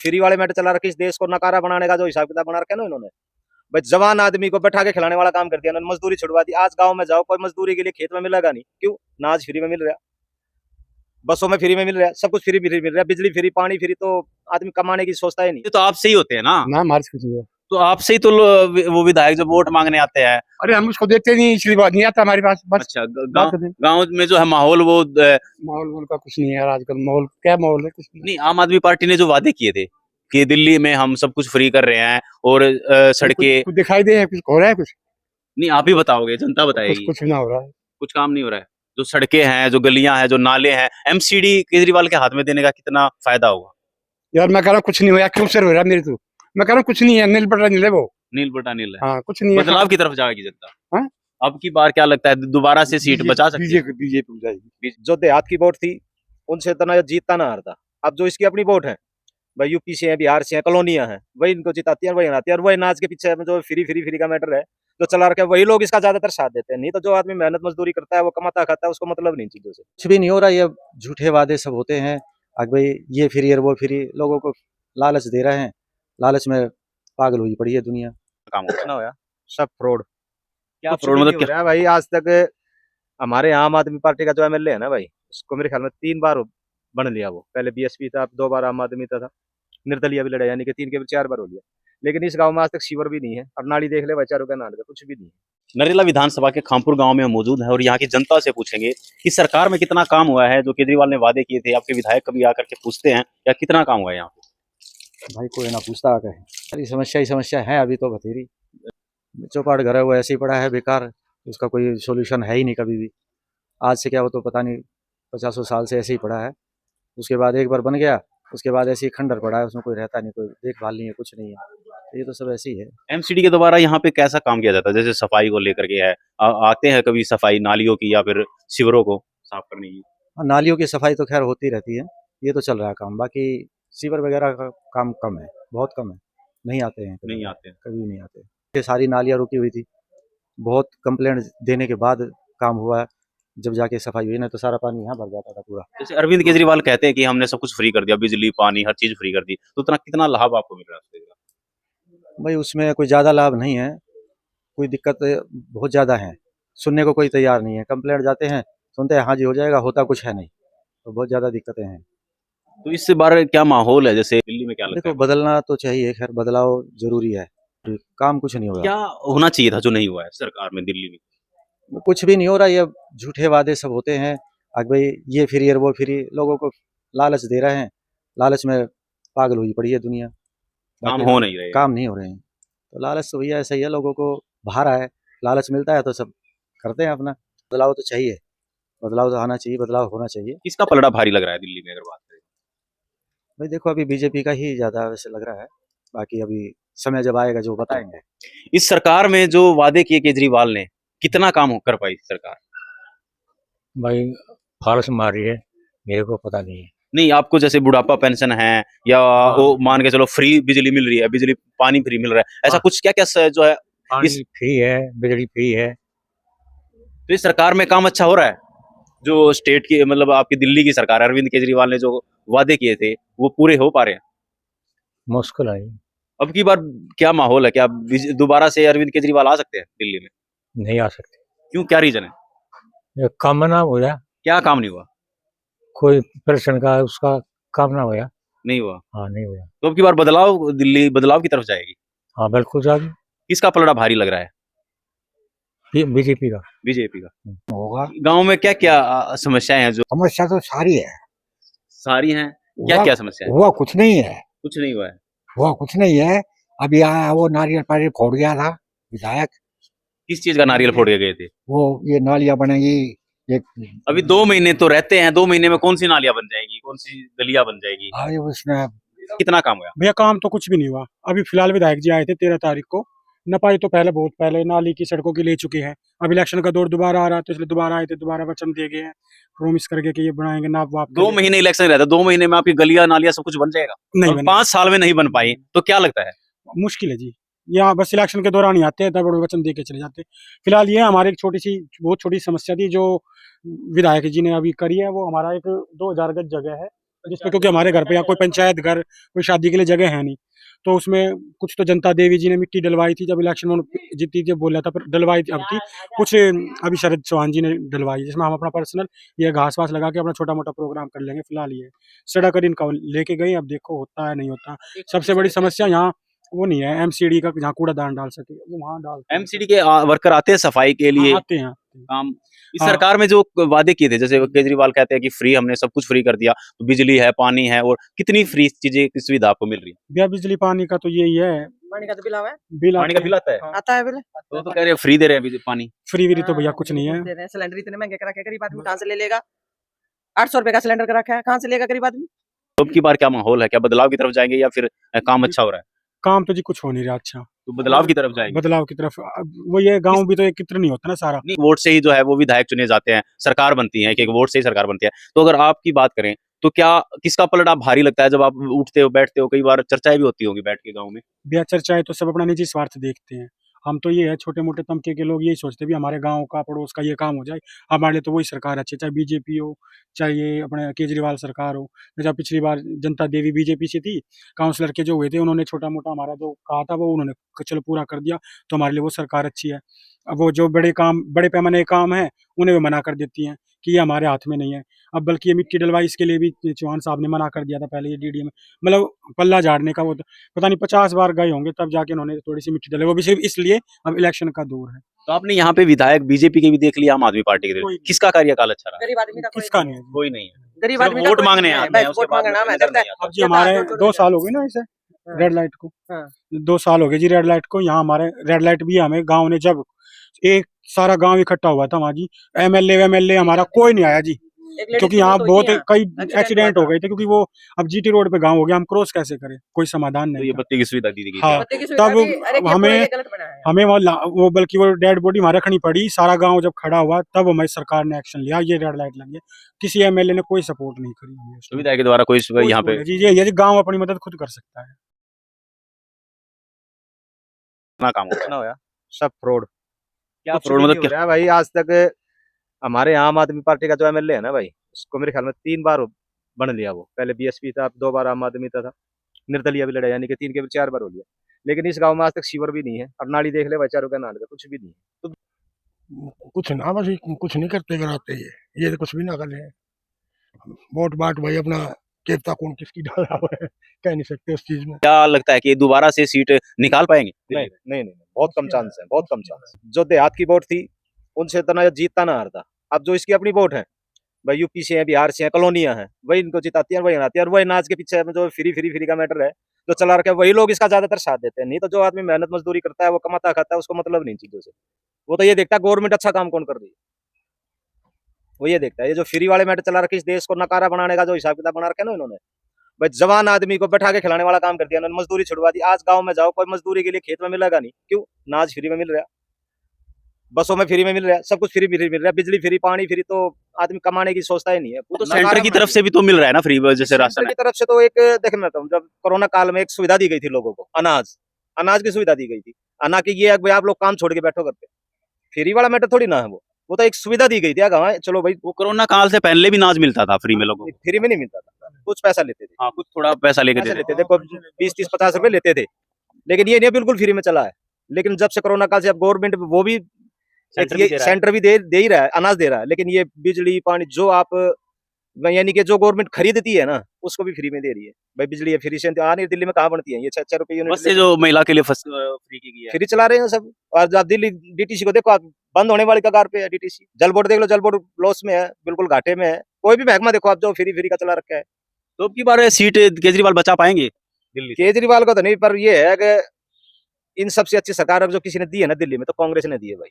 Free वाले met चला रखे इस देश को नकारा बनाने का जो हिसाब किताब बना रखे ना इन्होंने। भाई जवान आदमी को बैठा के खिलाने वाला काम कर दिया इन्होंने, मजदूरी छुड़वा दी। आज गांव में जाओ कोई मजदूरी के लिए खेत में मिलेगा नहीं, क्यों? ना आज फ्री में मिल रहा, बसों में फ्री में मिल रहा है, सब कुछ फ्री फ्री मिल रहा है, बिजली फ्री, पानी फ्री, तो आदमी कमाने की सोचता ही नहीं। ये तो आपसे ही होते हैं ना? ना हमारे से कुछ नहीं है। तो आपसे ही तो वो विधायक जो वोट मांगने आते हैं। अरे हम उसको देखते नहीं, इसलिए बात नहीं आता हमारे पास। बस अच्छा, बात नहीं। गांव में जो है माहौल वो माहौल का कुछ नहीं है यार आजकल। माहौल क्या माहौल है, कुछ नहीं। नहीं, आम आदमी पार्टी ने जो वादे किए थे कि दिल्ली में हम सब कुछ फ्री कर रहे हैं और सड़कें कुछ दिखाई दे, कुछ हो रहा है कुछ? नहीं, आप ही बताओगे, जनता बताएगी। कुछ ना हो रहा है। कुछ काम नहीं हो रहा है। जो सड़कें हैं, जो गलियां हैं, जो नाले हैं, एमसीडी केजरीवाल के हाथ में देने का कितना फायदा होगा? यार मैं कह रहा हूँ कुछ नहीं हो, क्यों सर हो रहा है मेरे तो। मैं कह रहा हूँ कुछ नहीं है, नील बटा नील है वो। नील बटा नील है। हाँ कुछ नहीं है। बदलाव की तरफ जाएगी जनता। हाँ? अब की बार क्या लगता है दोबारा से सीट बचा सकती है? बीजेपी जाएगी। जो देहात की वोट थी उनसे इतना जीतता ना हारता। अब जो इसकी अपनी वोट है, भाई यूपी से है, बिहार से है, कॉलोनियां हैं, वही इनको जिताती है, वही हराती है। और वही नाच के पीछे जो फ्री फ्री फ्री का मैटर है जो चला रखा है, वही लोग इसका ज्यादातर साथ देते हैं। नहीं तो जो आदमी मेहनत मजदूरी करता है, वो कमाता खाता है, उसको मतलब नहीं चीजों से। कुछ भी नहीं हो रहा, ये झूठे वादे सब होते हैं। अब भाई ये फ्री और वो फ्री, लोगों को लालच दे रहे हैं, लालच में पागल हुई पड़ी है दुनिया। काम होगा ना होया सब फ्रॉड। क्या कुछ फ्रॉड भी मतलब नहीं हो क्या? रहा है भाई। आज तक हमारे आम आदमी पार्टी का जो एमएलए है ना भाई, उसको मेरे ख्याल में 3 बार बन लिया। वो पहले बीएसपी था, अब 2 बार आम आदमी था, निर्दलीय भी लड़ा, यानी कि 3 के 4 बार हो लिया। लेकिन इस गांव में आज तक सीवर भी नहीं है। और नाली देख ले भाई, चारों का नाल का कुछ भी नहीं है। नरेला विधानसभा के खामपुर गांव में हम मौजूद हैं और यहाँ की जनता से पूछेंगे कि सरकार में कितना काम हुआ है जो केजरीवाल ने वादे किए थे। आपके विधायक कभी आकर के पूछते हैं या कितना काम हुआ है यहाँ पे? भाई कोई ना पूछता आकर, सारी समस्या ही समस्या है अभी तो बतेरी। चौपाट घर है वो ऐसे ही पड़ा है बेकार, उसका कोई सोल्यूशन है ही नहीं कभी भी। आज से क्या, वो तो पता नहीं 50 साल से ऐसे ही पड़ा है। उसके बाद एक बार बन गया, उसके बाद ऐसे ही खंडर पड़ा है, उसमें कोई रहता नहीं, कोई देखभाल नहीं है, कुछ नहीं है। ये तो सब ऐसे ही है। एमसीडी के द्वारा यहाँ पे कैसा काम किया जाता है? जैसे सफाई को लेकर के है, आते हैं कभी सफाई नालियों की या फिर शिविरों को साफ करने की? नालियों की सफाई तो खैर होती रहती है, ये तो चल रहा है काम। बाकी सीवर वगैरह का काम कम है, बहुत कम है, नहीं आते हैं नहीं आते हैं। कभी नहीं आते। ये सारी नालियाँ रुकी हुई थी, बहुत कंप्लेंट देने के बाद काम हुआ है, जब जाके सफाई हुई, ना तो सारा पानी यहाँ भर जाता था पूरा। जैसे अरविंद केजरीवाल कहते हैं कि हमने सब कुछ फ्री कर दिया, बिजली पानी हर चीज फ्री कर दी, तो उतना कितना लाभ आपको मिल रहा है? भाई उसमें कोई ज़्यादा लाभ नहीं है, कोई दिक्कत बहुत ज़्यादा है, सुनने को कोई तैयार नहीं है। कंप्लेंट जाते हैं, सुनते हैं हाँ जी हो जाएगा, होता कुछ है नहीं, तो बहुत ज़्यादा दिक्कतें हैं। तो इस बार क्या माहौल है? जैसे दिल्ली में क्या लगता देखो है? बदलना तो चाहिए, खैर बदलाव जरूरी है, काम कुछ नहीं हो रहा। क्या होना चाहिए था जो नहीं हुआ है सरकार में दिल्ली में? कुछ भी नहीं हो रहा, ये झूठे वादे सब होते हैं। अब भाई ये फ्री और वो फ्री, लोगों को लालच दे रहे हैं, लालच में पागल हुई पड़ी है दुनिया। काम हो नहीं रहे। काम नहीं हो रहे हैं, तो लालच तो भैया ऐसा ही है, लोगों को भा रहा है, लालच मिलता है तो सब करते हैं अपना। बदलाव तो चाहिए, बदलाव तो आना चाहिए, बदलाव होना चाहिए। किसका पलड़ा भारी लग रहा है दिल्ली में अगर बात करें? भाई देखो अभी बीजेपी का ही ज्यादा वैसे लग रहा है, बाकी अभी समय जब आएगा जो बताएंगे। इस सरकार में जो वादे किए केजरीवाल ने, कितना काम कर पाई सरकार? भाई फारस मार रही है, मेरे को पता नहीं है। नहीं, आपको जैसे बुढ़ापा पेंशन है या वो मान के चलो फ्री बिजली मिल रही है, बिजली पानी फ्री मिल रहा है, ऐसा कुछ क्या क्या जो है पानी फ्री है, बिजली फ्री है। तो इस सरकार में काम अच्छा हो रहा है? जो स्टेट की मतलब आपकी दिल्ली की सरकार अरविंद केजरीवाल ने जो वादे किए थे वो पूरे हो पा रहे हैं? मुश्किल है, अब की बार क्या माहौल है? क्या दोबारा से अरविंद केजरीवाल आ सकते हैं दिल्ली में? नहीं आ सकते। क्यों, क्या रीजन है? ये काम ना हो रहा, क्या काम नहीं हुआ? कोई पेंशन का उसका काम ना होया। नहीं हुआ। हाँ नहीं होया। तो अब की बार बदलाव, दिल्ली बदलाव की तरफ जाएगी? हाँ बिल्कुल जाएगी। किसका पलड़ा भारी लग रहा है? बीजेपी का बीजेपी का होगा। गांव में क्या क्या समस्याएं हैं जो समस्या तो सारी है। सारी हैं? क्या क्या समस्या है? हुआ कुछ नहीं है, कुछ नहीं हुआ है। हुआ कुछ नहीं है। अभी आया वो नारियल पानी फोड़ गया था विधायक, किस चीज का नारियल फोड़ के गए थे? वो ये नालियां बनेगी। एक अभी 2 महीने तो रहते हैं, 2 महीने में कौन सी नालियां बन जाएगी, कौन सी गलियां बन जाएगी? अरे उसने कितना काम हुआ? भैया काम तो कुछ भी नहीं हुआ। अभी फिलहाल विधायक जी आए थे 13 तारीख को, नपाई तो पहले बहुत पहले नाली की सड़कों की ले चुके हैं। अब इलेक्शन का दौर दोबारा आ रहा है तो इसलिए दोबारा आए थे, दोबारा वचन दिए गए हैं, प्रॉमिस करके कि ये बनाएंगे नाप वाप 2 महीने इलेक्शन रहता है, 2 महीने में आपकी गलियां नालियां सब कुछ बन जाएगा? नहीं और बनेगा। 5 साल में नहीं बन पाई तो क्या लगता है? मुश्किल है जी। यहाँ बस इलेक्शन के दौरान ही आते हैं, तब बड़े वचन दे के चले जाते हैं। फिलहाल ये हमारी एक छोटी सी बहुत छोटी समस्या थी जो विधायक जी ने अभी करी है। वो हमारा एक 2000 गज जगह है, जिसमें क्योंकि हमारे घर पे यहाँ कोई पंचायत घर कोई शादी के लिए जगह है नहीं, तो उसमें कुछ तो जनता देवी जी ने मिट्टी डलवाई थी जब इलेक्शन में जीती थी, बोला था, पर डलवाई थी अब थी कुछ, अभी शरद चौहान जी ने डलवाई, जिसमें हम अपना पर्सनल ये घास वास लगा के अपना छोटा मोटा प्रोग्राम कर लेंगे। फिलहाल ये सड़क और इनका लेके गई, अब देखो होता है नहीं होता। सबसे बड़ी समस्या यहाँ वो नहीं है एमसीडी का, जहाँ कूड़ादान डाल सके वो वहाँ डालते हैं। एमसीडी के वर्कर आते हैं सफाई के लिए आते हैं। काम। इस हाँ। सरकार में जो वादे किए थे, जैसे केजरीवाल कहते हैं कि फ्री, हमने सब कुछ फ्री कर दिया, तो बिजली है, पानी है, और कितनी फ्री चीजें की सुविधा आपको मिल रही है? भैया बिजली पानी का तो यही है, पानी का तो बिल आवा है, बिल पानी का बिल आता है, आता है बिल। तो कह रहे हैं फ्री दे रहे हैं पानी। फ्री व्री तो भैया कुछ नहीं है। दे रहे हैं, सिलेंडर इतने महंगे करा के गरीब आदमी कहाँ से ले लेगा? 800 रुपए का सिलेंडर करा है, कहाँ से लेगा गरीब आदमी? तो अब की बार क्या माहौल है, क्या बदलाव की तरफ जाएंगे या फिर काम अच्छा हो रहा है? काम तो जी कुछ हो नहीं रहा अच्छा, तो बदलाव की तरफ जाएंगे। बदलाव की तरफ। अब वो ये गांव भी तो एक कितना नहीं होता ना सारा। नहीं, वोट से ही जो है वो विधायक चुने जाते हैं, सरकार बनती है, एक एक वोट से ही सरकार बनती है। तो अगर आपकी बात करें तो क्या किसका पलड़ा भारी लगता है जब आप उठते हो बैठते हो? कई बार चर्चाएं भी होती होंगी बैठ के गाँव में। भैया चर्चाएं तो सब अपना निजी स्वार्थ देखते हैं, हम तो ये है छोटे मोटे तबके के लोग यही सोचते हैं भी हमारे गांव का पड़ोस का ये काम हो जाए, हमारे लिए तो वही सरकार अच्छी है, चाहे बीजेपी हो चाहे ये अपने केजरीवाल सरकार हो। जब पिछली बार जनता देवी बीजेपी से थी, काउंसलर के जो हुए थे उन्होंने छोटा मोटा हमारा जो कहा था वो उन्होंने चलो पूरा कर दिया, तो हमारे लिए वो सरकार अच्छी है। अब वो जो बड़े काम बड़े पैमाने के काम है उन्हें भी मना कर देती हैं कि ये हमारे हाथ में नहीं है। अब बल्कि ये मिट्टी डलवाई इसके लिए भी चौहान साहब ने मना कर दिया था पहले, ये डीडी में मतलब पल्ला झाड़ने का, वो तो पता नहीं 50 बार गए होंगे तब जाके उन्होंने थोड़ी सी मिट्टी डलाई, वो भी सिर्फ इसलिए अब इलेक्शन का दौर है। तो आपने यहाँ पे विधायक बीजेपी के भी देख लिया, आम आदमी पार्टी के देख कोई लिया, किसका कार्यकाल अच्छा रहा? गरीब आदमी का किसका नहीं है? कोई नहीं है, गरीब सिर्फ आदमी का वोट कोई मांगने नहीं है, आते हैं, बस उसके वोट बाद मांगना में है, नजर जब नहीं तक आता। अब जी हमारे 2 साल हो गए ना इसे रेड लाइट को, हाँ। 2 साल हो गए जी रेड लाइट को। यहाँ हमारे रेड लाइट भी हमें गांव ने जब एक सारा गांव इकट्ठा हुआ था वहाँ जी, एमएलए हमारा कोई नहीं आया जी, एक ladies क्योंकि की यहाँ मौत हुई बहुत थी यहाँ, कई accident एक्सीडेंट हुआ हो गए थे, क्योंकि वो अब जीटी रोड पे गांव हो गया, हम क्रॉस कैसे करें, कोई समाधान तो नहीं ये था। बत्ती की सुविधा दी गई हाँ, थी। पत्ते की सुविधा तब भी, अरे क्या पूरा हमें ये गलत बना है। हमें वो बल्कि वो डेड बॉडी हमारे रखनी पड़ी, सारा गांव जब खड़ा हुआ तब हमारी सरकार ने एक्शन लिया, ये रेड लाइट लगी है। किसी एमएलए ने कोई सपोर्ट नहीं करी हमें उसमें। सुविधा के द्वारा कोई कोई यहाँ सपोर्ट पे नहीं। जी ये गांव अपनी मदद खुद कर सकता है। कितना काम होता है? ना होया सब फ्रॉड, क्या कुछ फ्रॉड भी मतलब नहीं हो क्या? रहा है भाई आज तक। हमारे यहाँ आम आदमी पार्टी का जो एमएलए है ना भाई, उसको मेरे ख्याल में 3 बार बन लिया वो, पहले बीएसपी था, 2 बार आम आदमी था, निर्दलीय भी लड़ा, यानी कि 3 के 4 बार हो लिया। लेकिन इस गांव में आज तक सीवर भी नहीं है, अब नाली देख ले भाई, चारों का नाल का कुछ भी नहीं है। कुछ ना बस कुछ नहीं करते कराते ये तो कुछ भी ना कर रहे हैं। वोट बाट भाई अपना केवता कौन किसकी डाल रहा है कह नहीं सकते उस चीज में। क्या लगता है कि दोबारा से सीट निकाल पाएंगे? नहीं नहीं नहीं, बहुत कम चांस है, बहुत कम चांस। जो देहात की वोट थी उनसे इतना जीतता ना हारता। अब जो इसकी अपनी वोट है भाई, यूपी से है, बिहार से है, कॉलोनियां हैं, वही इनको जिताती है, वही हराती है, और वही नाच के पीछे जो फ्री का मैटर है जो चला रखे, वही लोग इसका ज्यादातर साथ देते हैं। नहीं तो जो आदमी मेहनत मजदूरी करता है, वो कमाता खाता है, उसको मतलब नहीं चीजों से। वो तो ये देखता है गवर्नमेंट अच्छा काम कौन कर रही है, वो ये देखता है। ये जो फ्री वाले मैटर चला रखे, इस देश को नकारा बनाने का जो हिसाब किताब बना रखे ना इन्होंने, भाई जवान आदमी को बैठा के खिलाने वाला काम कर दिया इन्होंने, मजदूरी छुड़वा दी। आज गाँव में जाओ, कोई मजदूरी के लिए खेत में मिलेगा नहीं, क्यों? नाज फ्री में मिल रहा, बसों में फ्री में मिल रहा है, सब कुछ फ्री मिल रहा है, बिजली फ्री, पानी फ्री, तो आदमी कमाने की सोचता ही नहीं है। वो तो सेंटर की तरफ से भी तो मिल रहा है ना फ्री, जैसे राशन सेंटर की तरफ से तो एक देखना था, जब कोरोना काल में एक सुविधा दी गई थी लोगों को, अनाज की सुविधा दी गई थी। अना की ये भाई आप लोग काम छोड़ के बैठो करते, फ्री वाला मैटर थोड़ी ना है वो तो एक सुविधा दी गई थी। गाँव चलो भाई, वो कोरोना काल से पहले भी अनाज मिलता था फ्री में लोगों को। फ्री में नहीं मिलता था, कुछ पैसा लेते थे। हाँ, कुछ थोड़ा पैसा लेके पैसे देते लेते थे, 20-30, 50 रुपए लेते थे, लेकिन ये नहीं बिल्कुल फ्री में चला है। लेकिन जब से कोरोना काल से अब गवर्नमेंट वो भी सेंटर भी दे ही रहा है, अनाज दे रहा है, लेकिन ये बिजली पानी जो आप यानी कि जो गवर्नमेंट खरीदती है ना, उसको भी फ्री में दे रही है भाई। बिजली है फ्री से आ नहीं, दिल्ली में कहाँ बनती है ये 6 रुपए यूनिट, बस से जो महिला के लिए फ्री की गई है, फ्री चला रहे हैं सब। और जब दिल्ली डीटीसी को देखो आप, बंद होने वाली कगार पे है डीटीसी। जल बोर्ड देख लो, जल बोर्ड लॉस में है, बिल्कुल घाटे में है। कोई भी महकमा देखो आप, जो फ्री का चला रखा है। तो अब की बार सीट केजरीवाल बचा पाएंगे दिल्ली से? केजरीवाल को तो नहीं, पर ये है कि इन सबसे अच्छी सरकार जो किसी ने दी है ना दिल्ली में, तो कांग्रेस ने दी है भाई।